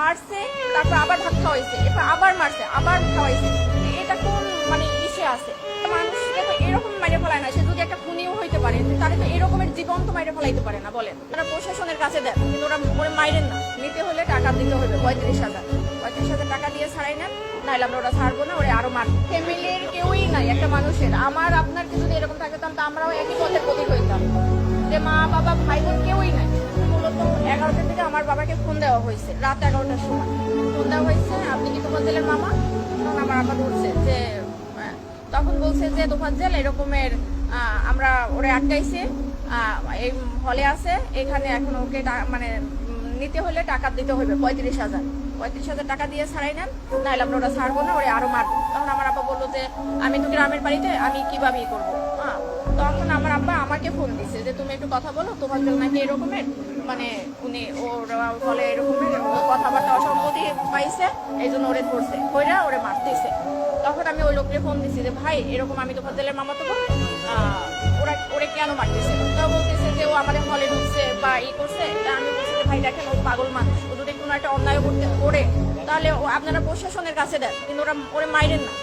মারছে, তারপর আবার ভাত খাওয়াইছে, এরপর আবার মারছে, আবার খাওয়াইছে। এটা কোন মানে ইসে আছে? মানুষকে তো এরকম মাইরে ফেলায় না। সে যদি একটা খুনিও হইতে পারে, তাহলে তো এরকমের জীবন তো মাইরে ফেলাইতে পারে না। বলেন, ওরা প্রশাসনের কাছে দেন, কিন্তু ওরা ওরা মাইরেন না। নিতে হলে টাকা দিতে হবে 35,000। 35,000 টাকা দিয়ে ছাড়াই নেন, নাহলে আমরা ওরা ছাড়বো না, ওরা আরো মারবো। ফ্যামিলির কেউই নাই একটা মানুষের। আমার আপনার কি যদি এরকম থাকতাম, তা আমরাও একই পথের প্রতীক হইতাম। যে মা বাবা ভাই বোন কেউই নাই। মূলত 11টার দিকে আমার বাবাকে ফোন দেওয়া হয়েছে, রাত 11টার সময় ফোন দেওয়া হয়েছে, আপনি কি তোফাজ্জেলের মামা? তখন আমার আপা ধরছে যে তখন বলছে যে তোফাজ্জেল এরকমের আমরা ওরে আটকাইছে, এই হলে আছে, এখানে এখন ওকে মানে নিতে হলে টাকা দিতে হবে 35,000। 35,000 টাকা দিয়ে ছাড়াই নেন, নাহলে আমরা ওরা ছাড়বো না, ওরা আরো মারবো। তখন আমার আপা বললো যে আমি তো গ্রামের বাড়িতে, আমি কিভাবে করবো। তখন আমার আব্বা আমাকে ফোন দিছে যে তুমি একটু কথা বলো, তোমার নাকি এরকমের মানে উনি ওর বলে এরকমের কথাবার্তা অসম্মতি পাইছে, এই জন্য ওরে ধরছে, ওইরা ওরে মারতেছে। তখন আমি ওই লোককে ফোন দিছি যে ভাই এরকম আমি তো ফাজ্জেলের মামা, তো ওরা ওরে কেন মারতেছে? তো বলতেছে যে ও আমাদের হলে ঢুকছে বা ই করছে। তা আমি বলছি যে ভাই দেখেন, ও পাগল মানুষ, ও যদি কোনো একটা অন্যায় করতে করে তাহলে আপনারা প্রশাসনের কাছে দেন, কিন্তু ওরা ওরে মাইরেন না।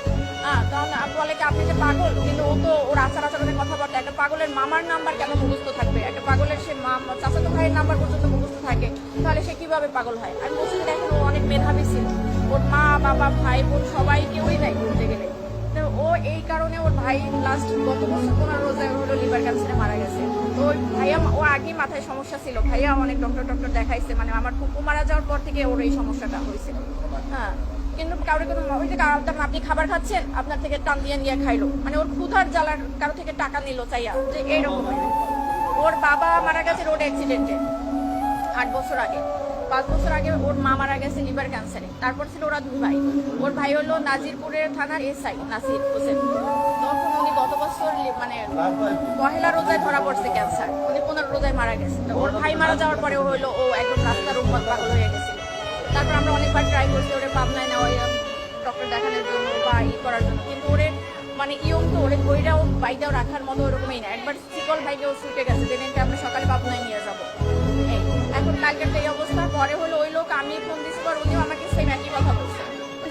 তখন বলে কি আপনি যে পাগল, কিন্তু ও তো ওর আচার আচরণের কথাবার্তা। একটা পাগলের মামার নাম্বার কেন মুখস্থ থাকবে? একটা পাগলের সে চাচাতো ভাইয়ের নাম্বার পর্যন্ত মুখস্থ থাকে, তাহলে সে কিভাবে পাগল হয়? আমি বলছি যে দেখেন, ও অনেক মেধাবী ছিল, ওর মা বাবা ভাই বোন সবাই কেউই নাই বলতে গেলে। তো ও এই কারণে ওর ভাই লাস্ট গত বছর 15 রোজায় হলো লিভার ক্যান্সারে মারা গেছে। তো ওই ভাইয়া, ও আগে মাথায় সমস্যা ছিল, ভাইয়া অনেক ডক্টর দেখাইছে, মানে আমার ফুপু মারা যাওয়ার পর থেকে ওর এই সমস্যাটা হয়েছিল। কিন্তু কারো কোনো ওই যে আপনি খাবার খাচ্ছেন, আপনার থেকে টান দিয়ে নিয়ে খাইলো, মানে ওর ক্ষুধার জ্বালার কারো থেকে টাকা নিল চাইয়া, যে এইরকম। ওর বাবা মারা গেছে রোড অ্যাক্সিডেন্টে 8 বছর আগে। 5 বছর আগে ওর মা মারা গেছে লিভার ক্যান্সারে। তারপর ছিল ওরা 2 ভাই। ওর ভাই হলো নাজিরপুরের থানার এসআই নাসির হোসেন। তখন উনি গত বছর মানে পহেলা রোজায় ধরা পড়ছে ক্যান্সার, উনি 15 রোজায় মারা গেছে। ওর ভাই মারা যাওয়ার পরে হলো ও একদম রাস্তার উন্মাদ পাগল হয়ে গেছিল। তারপর আমরা অনেকবার ট্রাই করছি ওরে পাবনায় নেওয়া, ডক্টর দেখানোর জন্য বা করার জন্য, কিন্তু ওরে মানে ইয়ং তো, ওরে বইটাও বাইটাও রাখার মতো ওরকমই না। একবার শিকল ভাইকেও ছুটে গেছে, যেদিনকে আমরা সকালে পাবনায় নিয়ে যাবো। এখন কালকের এই অবস্থা। পরে হলো ওই লোক, আমি ফোন দিচ্ছি পর উনিও আমাকে সেম একই কথা বলছে,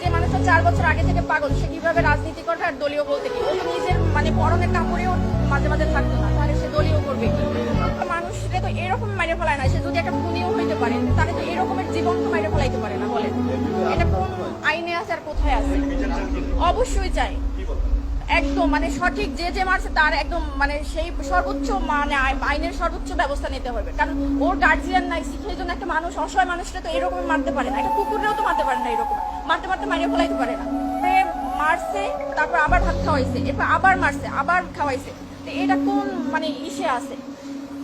যে মানুষটা 4 বছর আগে থেকে পাগল, সে কিভাবে রাজনীতি করবে আর দলীয় বলতে কি? ও তো নিজের মানে পরনের কাপড়েও মাঝে মাঝে থাকতো না, তাহলে সে দলীয় করবে কি? মানুষকে তো এরকম মাইরে ফেলায় না। সে যদি একটা খুনিও হইতে পারে, তাহলে তো এরকমের জীবন তো মাইরে ফেলাইতে পারে না। বলেন, এটা কোন আইনে আছে আর কোথায় আছে? অবশ্যই চাই একদম মানে সঠিক, যে মারছে তার একদম মানে সেই সর্বোচ্চ মানে আইনের সর্বোচ্চ ব্যবস্থা নিতে হবে। কারণ ওর গার্জিয়ান নাই, সেই জন্য একটা মানুষ, অসহায় মানুষটা তো এরকম মারতে পারে না। একটা কুকুরেও তো মারতে পারে না, এরকম মারতে মারতে মারিয়ে ফেলাইতে পারে না। মারছে, তারপর আবার ভাত খাওয়াইছে, এরপর আবার মারছে, আবার খাওয়াইছে। তো এটা কোন মানে ইসে আছে?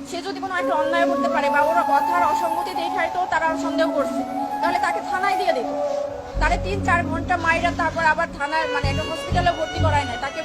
সে যদি কোনো একটা অন্যায় করতে পারে বা ওরা কথার অসঙ্গতি দেখায়, তো তারা সন্দেহ করছে, তাহলে তাকে থানায় দিয়ে দিত। তারে 3-4 ঘন্টা মাইরা তারপর আবার থানায় মানে একটা হসপিটালে ভর্তি করায় নাই, তাকে